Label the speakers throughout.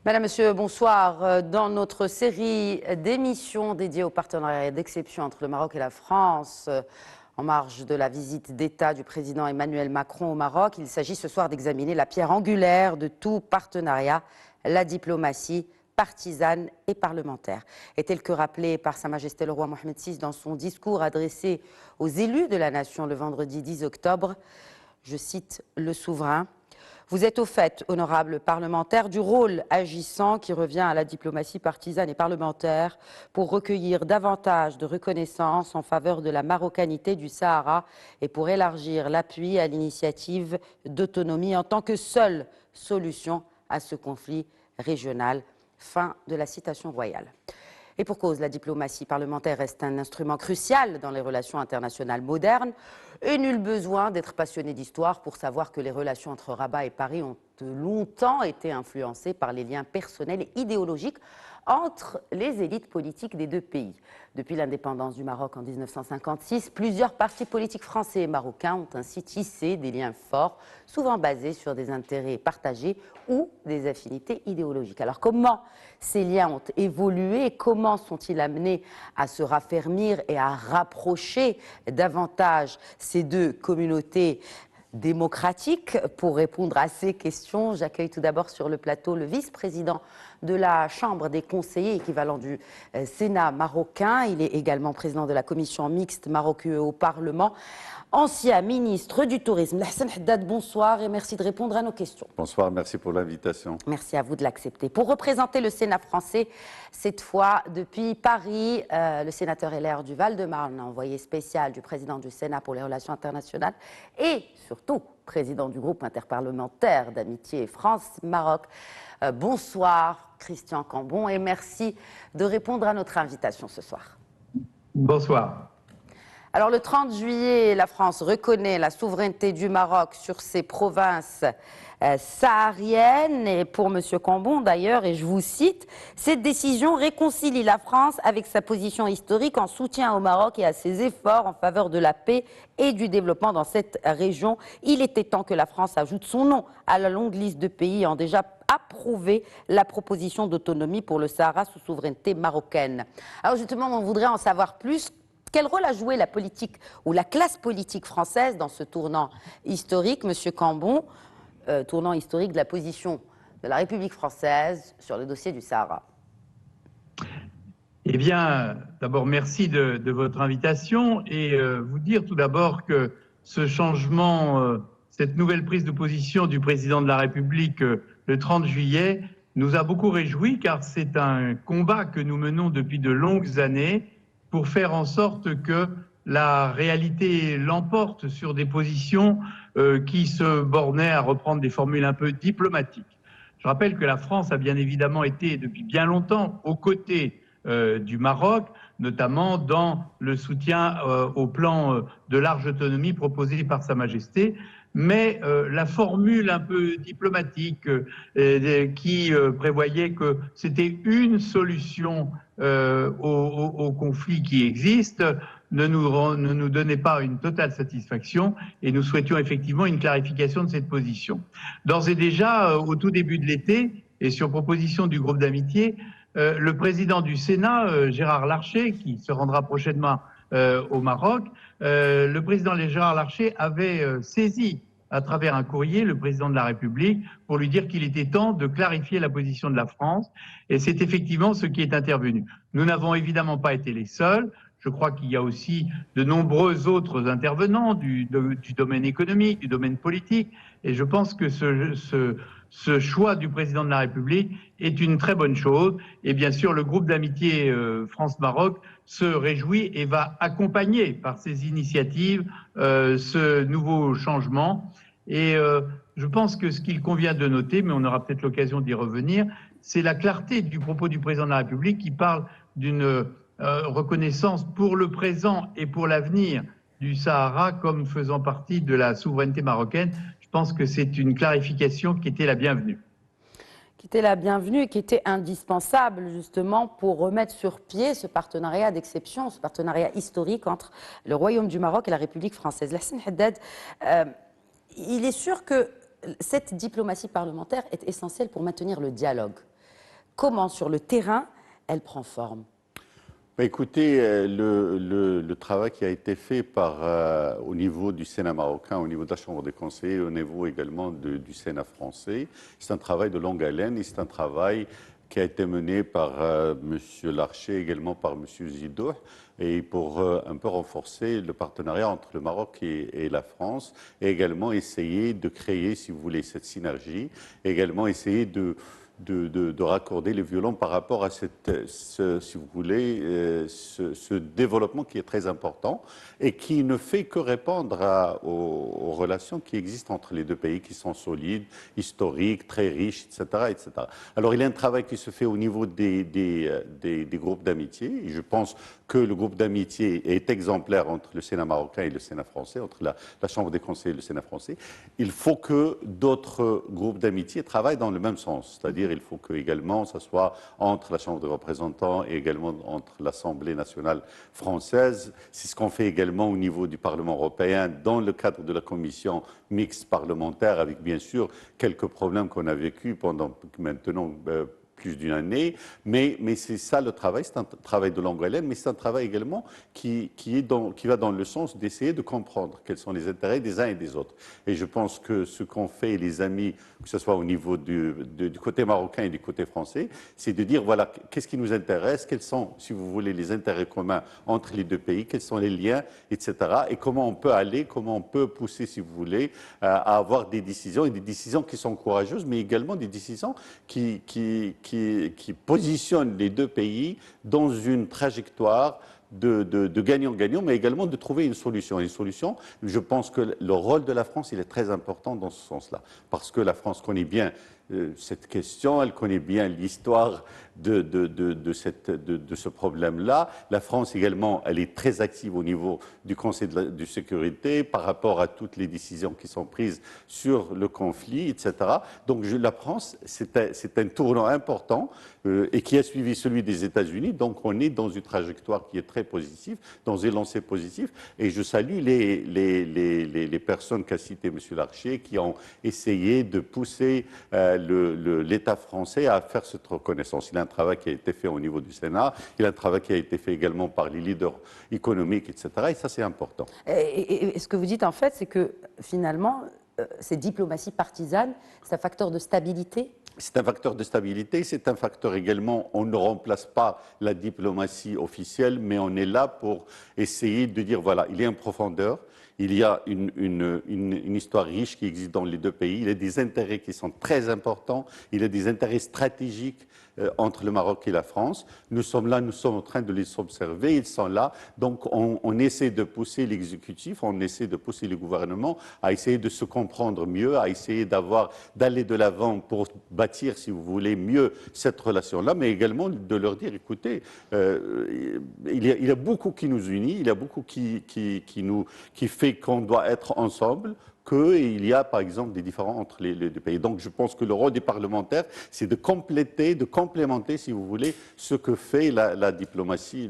Speaker 1: Madame, Monsieur, bonsoir. Dans notre série d'émissions dédiées au partenariat d'exception entre le Maroc et la France, en marge de la visite d'État du président Emmanuel Macron au Maroc, il s'agit ce soir d'examiner la pierre angulaire de tout partenariat, la diplomatie partisane et parlementaire. Et tel que rappelé par Sa Majesté le roi Mohamed VI dans son discours adressé aux élus de la nation le vendredi 10 octobre, je cite le souverain: vous êtes au fait, honorables parlementaires, du rôle agissant qui revient à la diplomatie partisane et parlementaire pour recueillir davantage de reconnaissance en faveur de la marocanité du Sahara et pour élargir l'appui à l'initiative d'autonomie en tant que seule solution à ce conflit régional. Fin de la citation royale. Et pour cause, la diplomatie parlementaire reste un instrument crucial dans les relations internationales modernes. Et nul besoin d'être passionné d'histoire pour savoir que les relations entre Rabat et Paris ont longtemps été influencées par les liens personnels et idéologiques entre les élites politiques des deux pays. Depuis l'indépendance du Maroc en 1956, plusieurs partis politiques français et marocains ont ainsi tissé des liens forts, souvent basés sur des intérêts partagés ou des affinités idéologiques. Alors comment ces liens ont évolué et comment sont-ils amenés à se raffermir et à rapprocher davantage ces deux communautés démocratique? Pour répondre à ces questions, j'accueille tout d'abord sur le plateau le vice-président de la Chambre des conseillers, équivalent du Sénat marocain. Il est également président de la commission mixte Maroc-UE au Parlement. Ancien ministre du Tourisme, Lahsen Haddad, bonsoir et merci de répondre à nos questions.
Speaker 2: Bonsoir, merci pour l'invitation.
Speaker 1: Merci à vous de l'accepter. Pour représenter le Sénat français, cette fois depuis Paris, le sénateur LR du Val-de-Marne, envoyé spécial du président du Sénat pour les relations internationales et surtout président du groupe interparlementaire d'amitié France-Maroc. Bonsoir Christian Cambon et merci de répondre à notre invitation ce soir.
Speaker 3: Bonsoir.
Speaker 1: Alors le 30 juillet, la France reconnaît la souveraineté du Maroc sur ses provinces sahariennes. Et pour M. Cambon d'ailleurs, et je vous cite, cette décision réconcilie la France avec sa position historique en soutien au Maroc et à ses efforts en faveur de la paix et du développement dans cette région. Il était temps que la France ajoute son nom à la longue liste de pays ayant déjà approuvé la proposition d'autonomie pour le Sahara sous souveraineté marocaine. Alors justement, on voudrait en savoir plus. Quel rôle a joué la politique ou la classe politique française dans ce tournant historique, Monsieur Cambon, tournant historique de la position de la République française sur le dossier du Sahara?
Speaker 3: Eh bien, d'abord, merci de votre invitation et vous dire tout d'abord que ce changement, cette nouvelle prise de position du président de la République le 30 juillet nous a beaucoup réjouis car c'est un combat que nous menons depuis de longues années pour faire en sorte que la réalité l'emporte sur des positions qui se bornaient à reprendre des formules un peu diplomatiques. Je rappelle que la France a bien évidemment été depuis bien longtemps aux côtés du Maroc, notamment dans le soutien au plan de large autonomie proposé par Sa Majesté. Mais la formule un peu diplomatique qui prévoyait que c'était une solution au conflit qui existe ne nous donnait pas une totale satisfaction et nous souhaitions effectivement une clarification de cette position. D'ores et déjà, au tout début de l'été, et sur proposition du groupe d'amitié, le président du Sénat, Gérard Larcher, qui se rendra prochainement au Maroc, le président Gérard Larcher avait saisi à travers un courrier le président de la République pour lui dire qu'il était temps de clarifier la position de la France. Et c'est effectivement ce qui est intervenu. Nous n'avons évidemment pas été les seuls. Je crois qu'il y a aussi de nombreux autres intervenants du domaine économique, du domaine politique. Et je pense que ce choix du président de la République est une très bonne chose. Et bien sûr, le groupe d'amitié France-Maroc se réjouit et va accompagner par ses initiatives ce nouveau changement. Et je pense que ce qu'il convient de noter, mais on aura peut-être l'occasion d'y revenir, c'est la clarté du propos du président de la République qui parle d'une reconnaissance pour le présent et pour l'avenir du Sahara comme faisant partie de la souveraineté marocaine. Je pense que c'est une clarification qui était la bienvenue.
Speaker 1: qui était la bienvenue et qui était indispensable justement pour remettre sur pied ce partenariat d'exception, ce partenariat historique entre le Royaume du Maroc et la République française. Lassine Haddad, il est sûr que cette diplomatie parlementaire est essentielle pour maintenir le dialogue. Comment, sur le terrain, elle prend forme?
Speaker 2: Écoutez, le travail qui a été fait au niveau du Sénat marocain, au niveau de la Chambre des conseillers, au niveau également du Sénat français, c'est un travail de longue haleine et c'est un travail qui a été mené par M. Larcher, également par M. Zidouh, et pour un peu renforcer le partenariat entre le Maroc et la France, et également essayer de créer, si vous voulez, cette synergie, et également essayer de raccorder les violons par rapport à si vous voulez, ce développement qui est très important et qui ne fait que répondre aux relations qui existent entre les deux pays, qui sont solides, historiques, très riches, etc., etc. Alors, il y a un travail qui se fait au niveau des groupes d'amitié. Je pense que le groupe d'amitié est exemplaire entre le Sénat marocain et le Sénat français, entre la Chambre des conseillers et le Sénat français. Il faut que d'autres groupes d'amitié travaillent dans le même sens, c'est-à-dire il faut que également ça soit entre la Chambre des représentants et également entre l'Assemblée nationale française. C'est ce qu'on fait également au niveau du Parlement européen dans le cadre de la commission mixte parlementaire, avec bien sûr quelques problèmes qu'on a vécus pendant maintenant plus d'une année, mais c'est ça le travail, c'est un travail de longue haleine, mais c'est un travail également qui va dans le sens d'essayer de comprendre quels sont les intérêts des uns et des autres. Et je pense que ce qu'ont fait les amis, que ce soit au niveau du côté marocain et du côté français, c'est de dire, voilà, qu'est-ce qui nous intéresse, quels sont, si vous voulez, les intérêts communs entre les deux pays, quels sont les liens, etc. Et comment on peut aller, comment on peut pousser, si vous voulez, à avoir des décisions, et des décisions qui sont courageuses, mais également des décisions qui positionne les deux pays dans une trajectoire de gagnant-gagnant, mais également de trouver une solution. Une solution, je pense que le rôle de la France, il est très important dans ce sens-là, parce que la France connaît bien cette question, elle connaît bien l'histoire de ce problème-là. La France également, elle est très active au niveau du Conseil de sécurité par rapport à toutes les décisions qui sont prises sur le conflit, etc. Donc la France, c'est un tournant important et qui a suivi celui des États-Unis. Donc on est dans une trajectoire qui est très positive, dans un lancé positif. Et je salue les personnes qu'a citées M. Larcher qui ont essayé de pousser l'État français à faire cette reconnaissance. Il y a un travail qui a été fait au niveau du Sénat, il y a un travail qui a été fait également par les leaders économiques, etc. Et ça, c'est important.
Speaker 1: Et ce que vous dites, en fait, c'est que finalement, cette diplomatie partisane, c'est un facteur de stabilité?
Speaker 2: C'est un facteur de stabilité, c'est un facteur également, on ne remplace pas la diplomatie officielle, mais on est là pour essayer de dire, voilà, il y a une profondeur, il y a une histoire riche qui existe dans les deux pays, il y a des intérêts qui sont très importants, il y a des intérêts stratégiques entre le Maroc et la France. Nous sommes là, nous sommes en train de les observer, ils sont là. Donc on essaie de pousser l'exécutif, on essaie de pousser le gouvernement à essayer de se comprendre mieux, à essayer d'aller de l'avant pour bâtir, si vous voulez, mieux cette relation-là, mais également de leur dire, écoutez, il y a beaucoup qui nous unit, il y a beaucoup qui fait qu'on doit être ensemble, qu'il y a, par exemple, des différends entre les deux pays. Donc, je pense que le rôle des parlementaires, c'est de complémenter, si vous voulez, ce que fait la diplomatie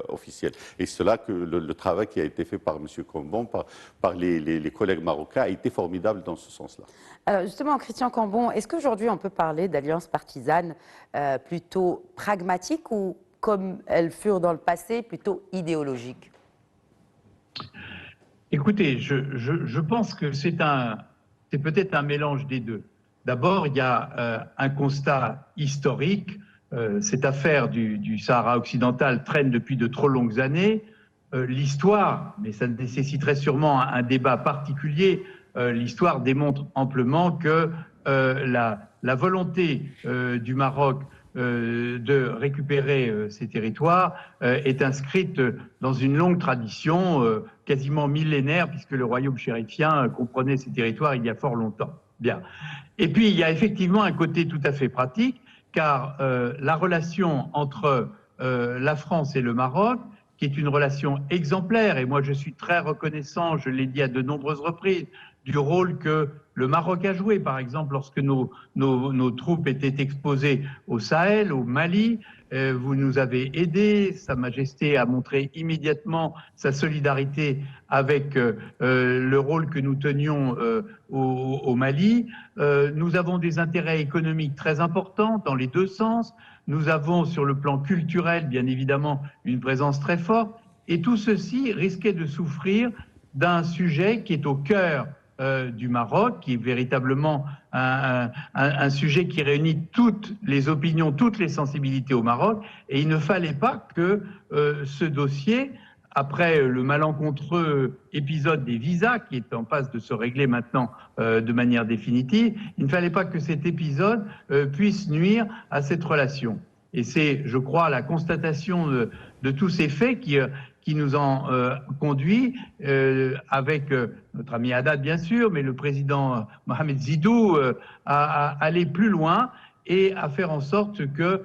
Speaker 2: officielle. Et cela que le travail qui a été fait par M. Cambon, par les collègues marocains, a été formidable dans ce sens-là.
Speaker 1: Alors justement, Christian Cambon, est-ce qu'aujourd'hui on peut parler d'alliances partisanes plutôt pragmatiques ou, comme elles furent dans le passé, plutôt idéologiques?
Speaker 3: Écoutez, je pense que c'est peut-être un mélange des deux. D'abord, il y a un constat historique. Cette affaire du Sahara occidental traîne depuis de trop longues années. L'histoire, mais ça nécessiterait sûrement un débat particulier, l'histoire démontre amplement que la volonté du Maroc de récupérer ces territoires est inscrite dans une longue tradition quasiment millénaire, puisque le royaume chérifien comprenait ces territoires il y a fort longtemps. Bien. Et puis, il y a effectivement un côté tout à fait pratique, car la relation entre la France et le Maroc, qui est une relation exemplaire, et moi je suis très reconnaissant, je l'ai dit à de nombreuses reprises, du rôle que le Maroc a joué, par exemple, lorsque nos troupes étaient exposées au Sahel, au Mali. Vous nous avez aidés. Sa Majesté a montré immédiatement sa solidarité avec le rôle que nous tenions au Mali. Nous avons des intérêts économiques très importants dans les deux sens. Nous avons, sur le plan culturel, bien évidemment, une présence très forte. Et tout ceci risquait de souffrir d'un sujet qui est au cœur du Maroc, qui est véritablement un sujet qui réunit toutes les opinions, toutes les sensibilités au Maroc. Et il ne fallait pas que ce dossier, après le malencontreux épisode des visas, qui est en passe de se régler maintenant de manière définitive, il ne fallait pas que cet épisode puisse nuire à cette relation. Et c'est, je crois, la constatation de tous ces faits qui nous ont conduit, avec notre ami Haddad bien sûr, mais le président Mohamed Zidou, à aller plus loin et à faire en sorte que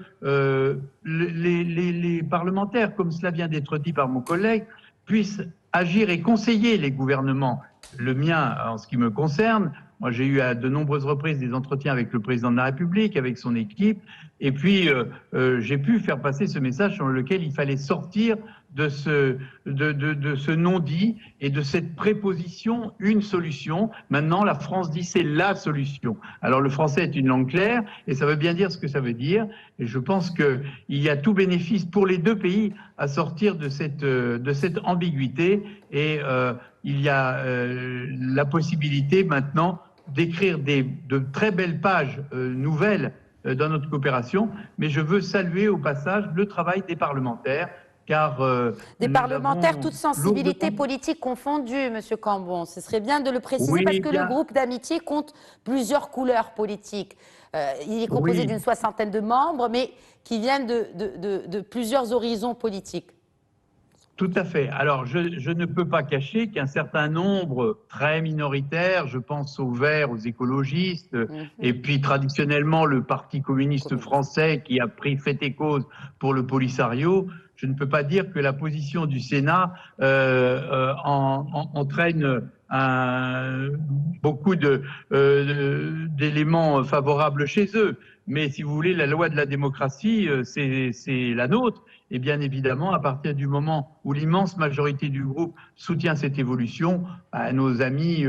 Speaker 3: les parlementaires, comme cela vient d'être dit par mon collègue, puissent agir et conseiller les gouvernements. Le mien, en ce qui me concerne, moi j'ai eu à de nombreuses reprises des entretiens avec le président de la République, avec son équipe, et puis j'ai pu faire passer ce message sur lequel il fallait sortir de ce non-dit et de cette préposition « une solution ». Maintenant, la France dit c'est la solution. Alors le français est une langue claire et ça veut bien dire ce que ça veut dire. Et je pense qu'il y a tout bénéfice pour les deux pays à sortir de cette ambiguïté. Et il y a la possibilité maintenant d'écrire de très belles pages nouvelles dans notre coopération. Mais je veux saluer au passage le travail des parlementaires. Car,
Speaker 1: des parlementaires, toutes sensibilités politiques confondues, Monsieur Cambon. Ce serait bien de le préciser, oui, parce que le groupe d'amitié compte plusieurs couleurs politiques. Il est composé d'une 60aine de membres, mais qui viennent de plusieurs horizons politiques.
Speaker 3: Tout à fait. Alors, je ne peux pas cacher qu'un certain nombre très minoritaire, je pense aux Verts, aux écologistes, et puis traditionnellement le Parti communiste français qui a pris fait et cause pour le Polisario, je ne peux pas dire que la position du Sénat entraîne beaucoup d'éléments favorables chez eux. Mais si vous voulez, la loi de la démocratie, c'est la nôtre. Et bien évidemment, à partir du moment où l'immense majorité du groupe soutient cette évolution, nos amis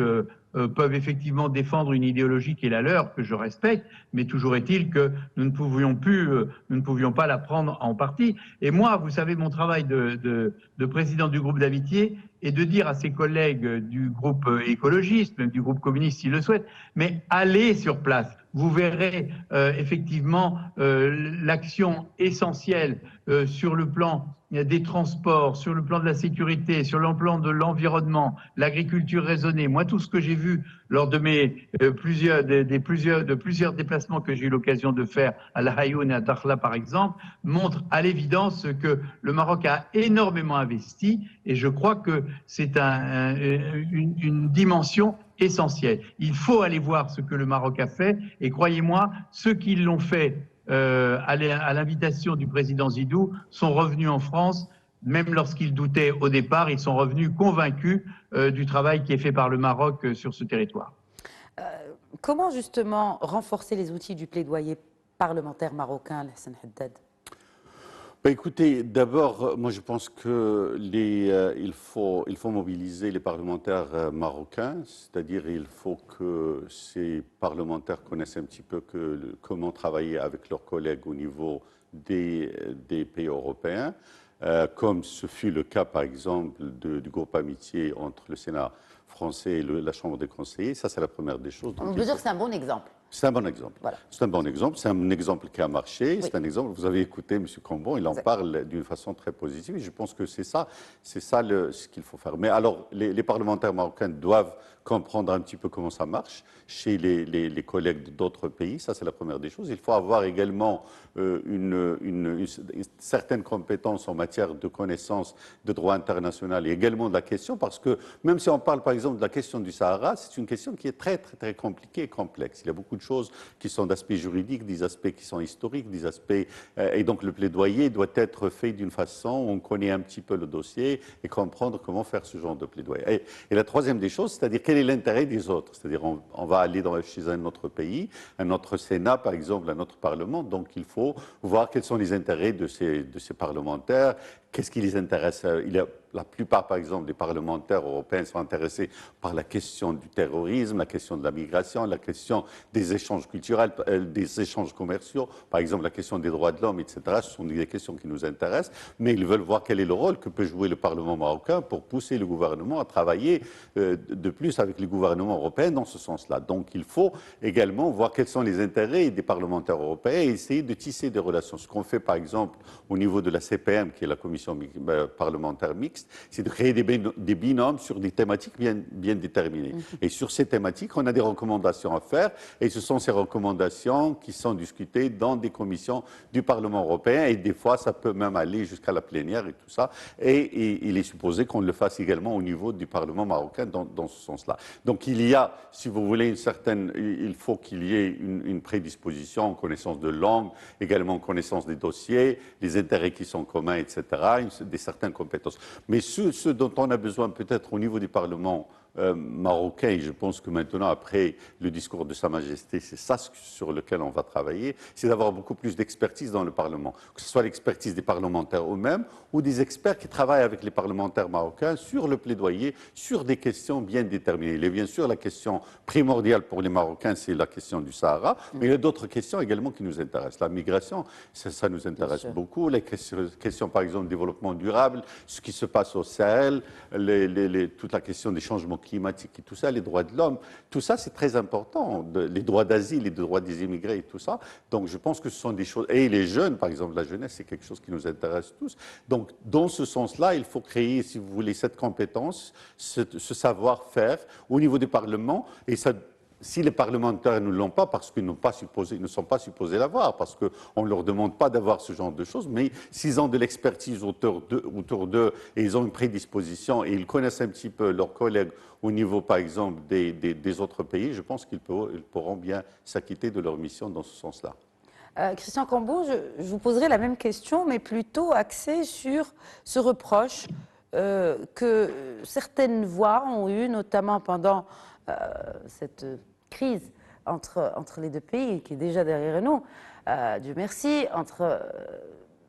Speaker 3: peuvent effectivement défendre une idéologie qui est la leur, que je respecte, mais toujours est-il que nous ne pouvions pas la prendre en partie. Et moi, vous savez, mon travail de président du groupe d'amitié est de dire à ses collègues du groupe écologiste, même du groupe communiste s'ils le souhaitent, mais allez sur place. Vous verrez effectivement l'action essentielle sur le plan des transports, sur le plan de la sécurité, sur le plan de l'environnement, l'agriculture raisonnée. Moi, tout ce que j'ai vu lors de mes plusieurs déplacements que j'ai eu l'occasion de faire à La Hayoun et à Dakhla, par exemple, montre à l'évidence que le Maroc a énormément investi et je crois que c'est une dimension essentielle. Il faut aller voir ce que le Maroc a fait et croyez-moi, ceux qui l'ont fait à l'invitation du président Zidou sont revenus en France, même lorsqu'ils doutaient au départ, ils sont revenus convaincus du travail qui est fait par le Maroc sur ce territoire.
Speaker 1: Comment justement renforcer les outils du plaidoyer parlementaire marocain, Hassan Haddad?
Speaker 2: Écoutez, d'abord, moi je pense qu'il faut mobiliser les parlementaires marocains, c'est-à-dire il faut que ces parlementaires connaissent un petit peu comment travailler avec leurs collègues au niveau des pays européens, comme ce fut le cas par exemple du groupe Amitié entre le Sénat français et la Chambre des conseillers. Ça, c'est la première des choses.
Speaker 1: On peut dire que c'est un bon exemple.
Speaker 2: C'est un bon exemple. Voilà. C'est un bon exemple. C'est un exemple qui a marché. Oui. C'est un exemple. Vous avez écouté M. Cambon, il en parle d'une façon très positive. Et je pense que c'est ça ce qu'il faut faire. Mais alors, les parlementaires marocains doivent comprendre un petit peu comment ça marche chez les collègues d'autres pays. Ça, c'est la première des choses. Il faut avoir également une certaine compétence en matière de connaissance de droit international et également de la question, parce que même si on parle par exemple de la question du Sahara, c'est une question qui est très, très, très compliquée et complexe. Il y a beaucoup de de choses qui sont d'aspects juridiques, des aspects qui sont historiques, des aspects... et donc le plaidoyer doit être fait d'une façon où on connaît un petit peu le dossier et comprendre comment faire ce genre de plaidoyer. Et la troisième des choses, c'est-à-dire quel est l'intérêt des autres. C'est-à-dire on va aller chez un autre pays, un autre Sénat par exemple, un autre Parlement, donc il faut voir quels sont les intérêts de ces parlementaires, qu'est-ce qui les intéresse. La plupart, par exemple, des parlementaires européens sont intéressés par la question du terrorisme, la question de la migration, la question des échanges culturels, des échanges commerciaux, par exemple la question des droits de l'homme, etc. Ce sont des questions qui nous intéressent, mais ils veulent voir quel est le rôle que peut jouer le Parlement marocain pour pousser le gouvernement à travailler de plus avec les gouvernements européens dans ce sens-là. Donc il faut également voir quels sont les intérêts des parlementaires européens et essayer de tisser des relations. Ce qu'on fait, par exemple, au niveau de la CPM, qui est la commission parlementaire mixte, c'est de créer des binômes sur des thématiques bien déterminées. Et sur ces thématiques, on a des recommandations à faire, et ce sont ces recommandations qui sont discutées dans des commissions du Parlement européen, et des fois, ça peut même aller jusqu'à la plénière et tout ça. Et il est supposé qu'on le fasse également au niveau du Parlement marocain dans ce sens-là. Donc il y a, si vous voulez, il faut qu'il y ait une prédisposition, une connaissance de langue, également une connaissance des dossiers, les intérêts qui sont communs, etc., certaines compétences. Mais ce dont on a besoin peut-être au niveau du Parlement marocain, et je pense que maintenant, après le discours de Sa Majesté, c'est ça sur lequel on va travailler, c'est d'avoir beaucoup plus d'expertise dans le Parlement, que ce soit l'expertise des parlementaires eux-mêmes ou des experts qui travaillent avec les parlementaires marocains sur le plaidoyer, sur des questions bien déterminées. Et bien sûr, la question primordiale pour les Marocains, c'est la question du Sahara, mais il y a d'autres questions également qui nous intéressent. La migration, ça nous intéresse beaucoup. Les questions, par exemple, du développement durable, ce qui se passe au Sahel, toute la question des changements climatiques et tout ça, les droits de l'homme, tout ça c'est très important, les droits d'asile, les droits des immigrés et tout ça. Donc je pense que ce sont des choses, et les jeunes par exemple, la jeunesse c'est quelque chose qui nous intéresse tous. Donc dans ce sens-là, il faut créer, si vous voulez, cette compétence, ce savoir-faire au niveau du Parlement, et ça. Si les parlementaires ne l'ont pas, parce qu'ils ne sont pas supposés l'avoir, parce qu'on ne leur demande pas d'avoir ce genre de choses, mais s'ils ont de l'expertise autour d'eux et ils ont une prédisposition et ils connaissent un petit peu leurs collègues au niveau, par exemple, des autres pays, je pense qu'ils pourront bien s'acquitter de leur mission dans ce sens-là.
Speaker 1: Christian Cambon, je vous poserai la même question, mais plutôt axée sur ce reproche que certaines voix ont eu, notamment pendant cette crise entre les deux pays, qui est déjà derrière nous, Dieu merci, entre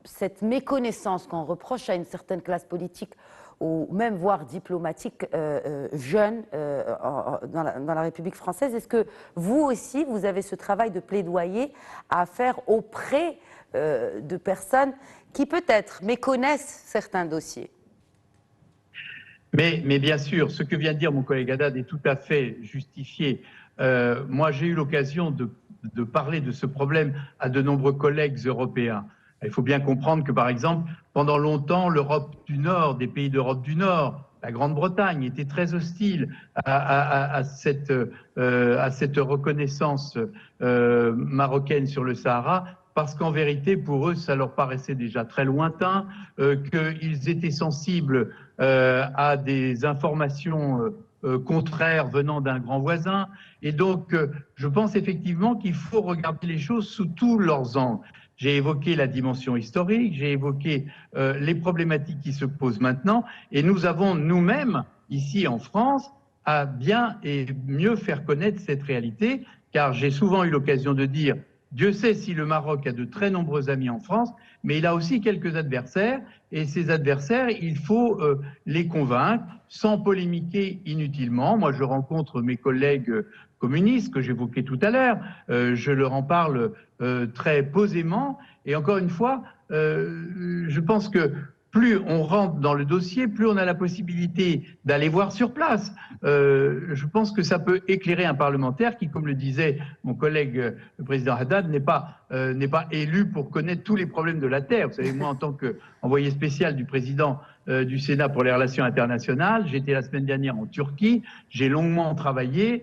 Speaker 1: cette méconnaissance qu'on reproche à une certaine classe politique ou même voire diplomatique jeune dans la République française. Est-ce que vous aussi, vous avez ce travail de plaidoyer à faire auprès de personnes qui peut-être méconnaissent certains dossiers?
Speaker 3: Mais bien sûr, ce que vient de dire mon collègue Haddad est tout à fait justifié. Moi, j'ai eu l'occasion de parler de ce problème à de nombreux collègues européens. Il faut bien comprendre que, par exemple, pendant longtemps, l'Europe du Nord, des pays d'Europe du Nord, la Grande-Bretagne était très hostile à cette reconnaissance marocaine sur le Sahara, parce qu'en vérité, pour eux, ça leur paraissait déjà très lointain, qu'ils étaient sensibles à des informations contraires venant d'un grand voisin. Et donc, je pense effectivement qu'il faut regarder les choses sous tous leurs angles. J'ai évoqué la dimension historique, j'ai évoqué les problématiques qui se posent maintenant, et nous avons nous-mêmes, ici en France, à bien et mieux faire connaître cette réalité, car j'ai souvent eu l'occasion de dire Dieu sait si le Maroc a de très nombreux amis en France, mais il a aussi quelques adversaires, et ces adversaires, il faut les convaincre sans polémiquer inutilement. Moi, je rencontre mes collègues communistes que j'évoquais tout à l'heure, je leur en parle très posément, et encore une fois, je pense que plus on rentre dans le dossier, plus on a la possibilité d'aller voir sur place. Je pense que ça peut éclairer un parlementaire qui, comme le disait mon collègue le président Haddad, n'est pas élu pour connaître tous les problèmes de la Terre. Vous savez, moi, en tant qu'envoyé spécial du président du Sénat pour les relations internationales, j'étais la semaine dernière en Turquie, j'ai longuement travaillé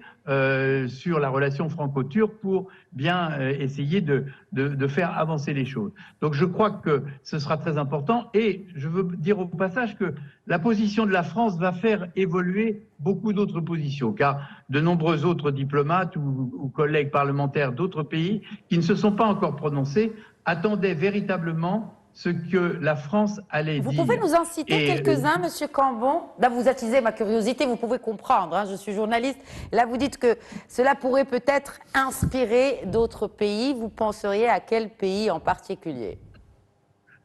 Speaker 3: sur la relation franco-turque pour bien essayer de faire avancer les choses. Donc je crois que ce sera très important, et je veux dire au passage que la position de la France va faire évoluer beaucoup d'autres positions, car de nombreux autres diplomates ou collègues parlementaires d'autres pays qui ne se sont pas encore prononcés attendaient véritablement ce que la France allait
Speaker 1: Vous
Speaker 3: dire.
Speaker 1: pouvez nous en citer quelques-uns, Monsieur Cambon? Là, vous attisez ma curiosité, vous pouvez comprendre, hein, je suis journaliste. Là, vous dites que cela pourrait peut-être inspirer d'autres pays. Vous penseriez à quel pays en particulier?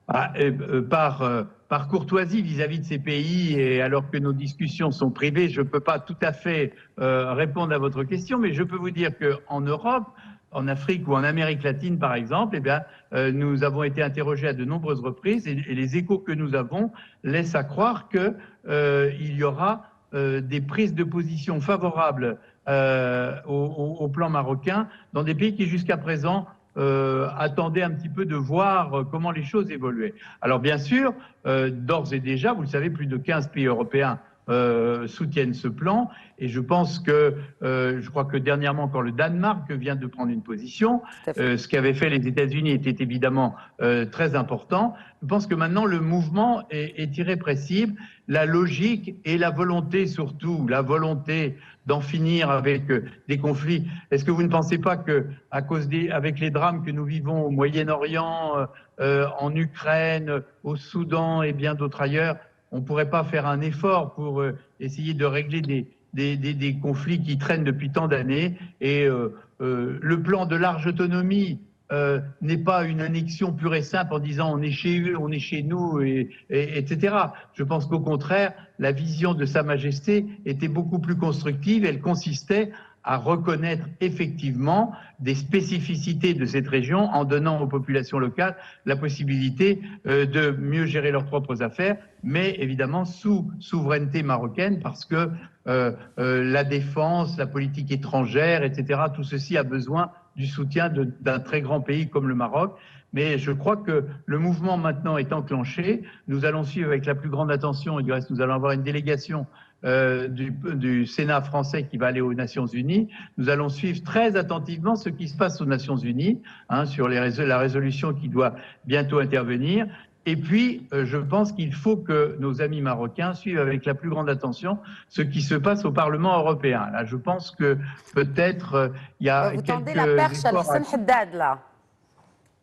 Speaker 3: Par courtoisie vis-à-vis de ces pays, et alors que nos discussions sont privées, je ne peux pas tout à fait répondre à votre question, mais je peux vous dire qu'en Europe, en Afrique ou en Amérique latine, par exemple, eh bien, nous avons été interrogés à de nombreuses reprises et les échos que nous avons laissent à croire qu'il y aura des prises de position favorables au plan marocain dans des pays qui jusqu'à présent attendaient un petit peu de voir comment les choses évoluaient. Alors bien sûr, d'ores et déjà, vous le savez, plus de 15 pays européens soutiennent ce plan et je pense que, je crois que dernièrement encore le Danemark vient de prendre une position. Ce qu'avaient fait les États-Unis était évidemment très important. Je pense que maintenant le mouvement est irrépressible. La logique et la volonté, surtout la volonté d'en finir avec des conflits. Est-ce que vous ne pensez pas que, à cause avec les drames que nous vivons au Moyen-Orient, en Ukraine, au Soudan et bien d'autres ailleurs, on ne pourrait pas faire un effort pour essayer de régler des conflits qui traînent depuis tant d'années. Et le plan de large autonomie n'est pas une annexion pure et simple en disant on est chez eux, on est chez nous, etc. Je pense qu'au contraire, la vision de Sa Majesté était beaucoup plus constructive. Elle consistait à reconnaître effectivement des spécificités de cette région en donnant aux populations locales la possibilité de mieux gérer leurs propres affaires, mais évidemment sous souveraineté marocaine parce que la défense, la politique étrangère, etc., tout ceci a besoin du soutien d'un très grand pays comme le Maroc. Mais je crois que le mouvement maintenant est enclenché. Nous allons suivre avec la plus grande attention, et du reste nous allons avoir une délégation du Sénat français qui va aller aux Nations Unies. Nous allons suivre très attentivement ce qui se passe aux Nations Unies, hein, sur la résolution qui doit bientôt intervenir. Et puis, je pense qu'il faut que nos amis marocains suivent avec la plus grande attention ce qui se passe au Parlement européen. Là, je pense que peut-être il y a
Speaker 1: vous
Speaker 3: quelques
Speaker 1: tendez la perche à Hassan Haddad, là.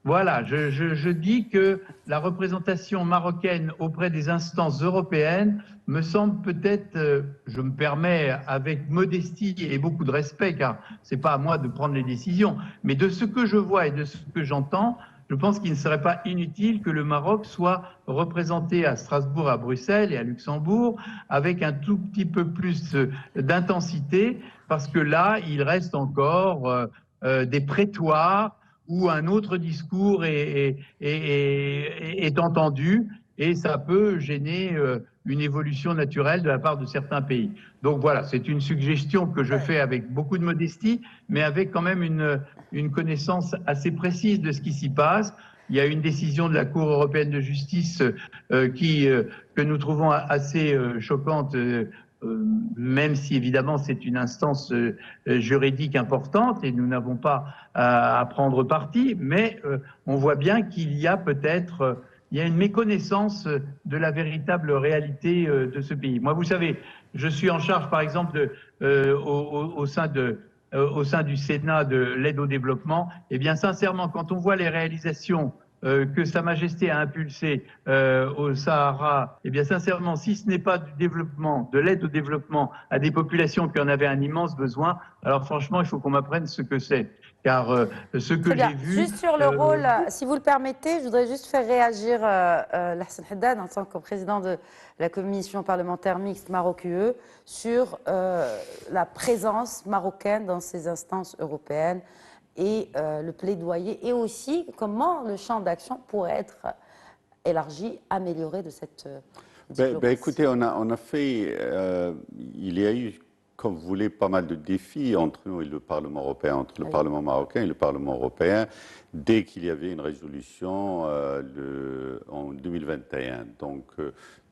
Speaker 3: Voilà, je dis que la représentation marocaine auprès des instances européennes me semble peut-être, je me permets avec modestie et beaucoup de respect, car ce n'est pas à moi de prendre les décisions, mais de ce que je vois et de ce que j'entends, je pense qu'il ne serait pas inutile que le Maroc soit représenté à Strasbourg, à Bruxelles et à Luxembourg avec un tout petit peu plus d'intensité, parce que là, il reste encore des prétoires où un autre discours est entendu et ça peut gêner une évolution naturelle de la part de certains pays. Donc voilà, c'est une suggestion que je fais avec beaucoup de modestie, mais avec quand même une connaissance assez précise de ce qui s'y passe. Il y a une décision de la Cour européenne de justice que nous trouvons assez choquante, même si évidemment c'est une instance juridique importante et nous n'avons pas à prendre parti, mais on voit bien qu'il y a peut-être il y a une méconnaissance de la véritable réalité de ce pays. Moi, vous savez, je suis en charge, par exemple, au sein du Sénat de l'aide au développement. Eh bien, sincèrement, quand on voit les réalisations que Sa Majesté a impulsées au Sahara, eh bien, sincèrement, si ce n'est pas du développement, de l'aide au développement à des populations qui en avaient un immense besoin, alors franchement, il faut qu'on m'apprenne ce que c'est. Car ce que j'ai vu...
Speaker 1: Juste sur le rôle, si vous le permettez, je voudrais juste faire réagir Hassan Haddad en tant que président de la commission parlementaire mixte Maroc-UE sur la présence marocaine dans ces instances européennes et le plaidoyer et aussi comment le champ d'action pourrait être élargi, amélioré de cette diplomatie.
Speaker 2: Écoutez, on a fait, il y a eu, comme vous voulez, pas mal de défis entre nous et le Parlement européen, entre le Parlement marocain et le Parlement européen, dès qu'il y avait une résolution en 2021. Donc,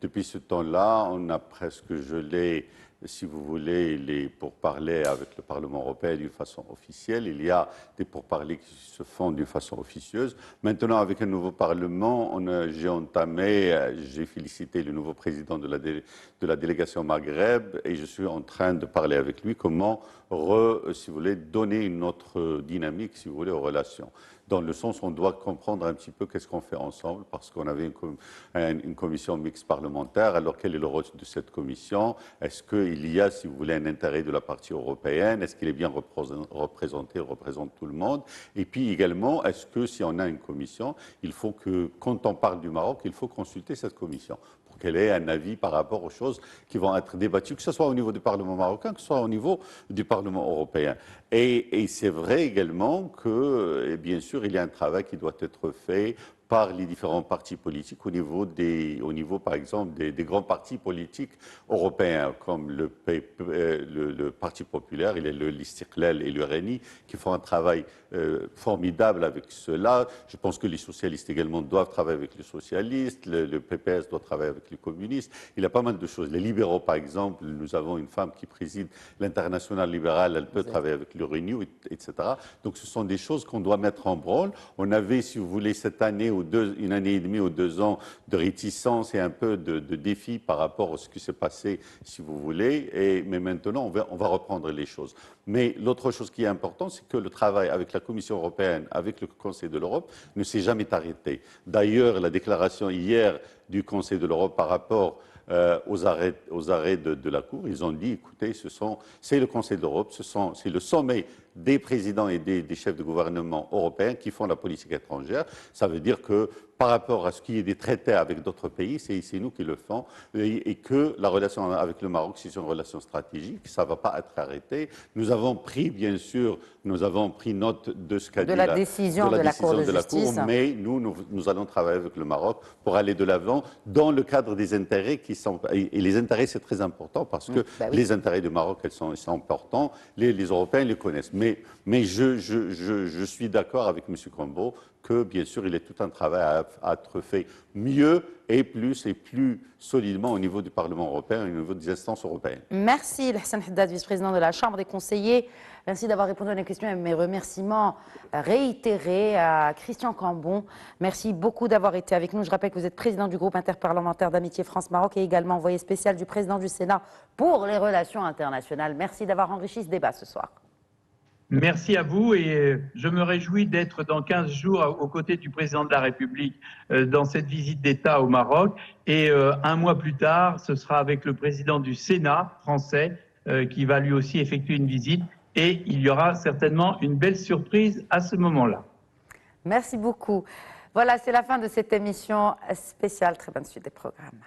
Speaker 2: depuis ce temps-là, on a presque gelé si vous voulez, les pourparlers avec le Parlement européen d'une façon officielle. Il y a des pourparlers qui se font d'une façon officieuse. Maintenant, avec un nouveau Parlement, j'ai félicité le nouveau président de la délégation Maghreb et je suis en train de parler avec lui comment, si vous voulez, donner une autre dynamique, si vous voulez, aux relations. Dans le sens où on doit comprendre un petit peu qu'est-ce qu'on fait ensemble, parce qu'on avait une commission mixte parlementaire. Alors, quel est le rôle de cette commission? Est-ce qu'il y a, si vous voulez, un intérêt de la partie européenne? Est-ce qu'il est bien représenté, représente tout le monde? Et puis également, est-ce que si on a une commission, il faut que, quand on parle du Maroc, il faut consulter cette commission pour qu'elle ait un avis par rapport aux choses qui vont être débattues, que ce soit au niveau du Parlement marocain, que ce soit au niveau du Parlement européen. Et c'est vrai également que, bien sûr, il y a un travail qui doit être fait par les différents partis politiques au niveau par exemple, des grands partis politiques européens, comme le Parti populaire, il y a l'Istiqlal et le RNI, qui font un travail formidable avec cela. Je pense que les socialistes également doivent travailler avec les socialistes, le PPS doit travailler avec les communistes. Il y a pas mal de choses. Les libéraux, par exemple, nous avons une femme qui préside l'Internationale libérale, elle peut travailler avec le Renew, etc. Donc ce sont des choses qu'on doit mettre en branle. On avait, si vous voulez, cette année, une année et demie ou 2 ans de réticence et un peu de défi par rapport à ce qui s'est passé, si vous voulez. Mais maintenant, on va reprendre les choses. Mais l'autre chose qui est importante, c'est que le travail avec la Commission européenne, avec le Conseil de l'Europe, ne s'est jamais arrêté. D'ailleurs, la déclaration hier du Conseil de l'Europe par rapport aux arrêts de la Cour, ils ont dit, écoutez, c'est le Conseil de l'Europe, c'est le sommet des présidents et des chefs de gouvernement européens qui font la politique étrangère. Ça veut dire que par rapport à ce qui est des traités avec d'autres pays, c'est nous qui le faisons et que la relation avec le Maroc, c'est une relation stratégique, ça ne va pas être arrêté. Nous avons pris, bien sûr, note de ce qu'a dit
Speaker 1: la décision de la Cour de justice.
Speaker 2: Mais nous allons travailler avec le Maroc pour aller de l'avant dans le cadre des intérêts qui sont... Et les intérêts, c'est très important parce que les intérêts du Maroc, ils sont importants. Les Européens les connaissent. Mais je suis d'accord avec M. Combo que, bien sûr, il y a tout un travail à être fait mieux et plus solidement au niveau du Parlement européen et au niveau des instances européennes.
Speaker 1: Merci, Hassan Haddad, vice-président de la Chambre des conseillers. Merci d'avoir répondu à nos questions et mes remerciements réitérés à Christian Cambon. Merci beaucoup d'avoir été avec nous. Je rappelle que vous êtes président du groupe interparlementaire d'amitié France-Maroc et également envoyé spécial du président du Sénat pour les relations internationales. Merci d'avoir enrichi ce débat ce soir.
Speaker 3: Merci à vous et je me réjouis d'être dans 15 jours aux côtés du président de la République dans cette visite d'État au Maroc. Et un mois plus tard, ce sera avec le président du Sénat français qui va lui aussi effectuer une visite. Et il y aura certainement une belle surprise à ce moment-là.
Speaker 1: Merci beaucoup. Voilà, c'est la fin de cette émission spéciale. Très bonne suite des programmes.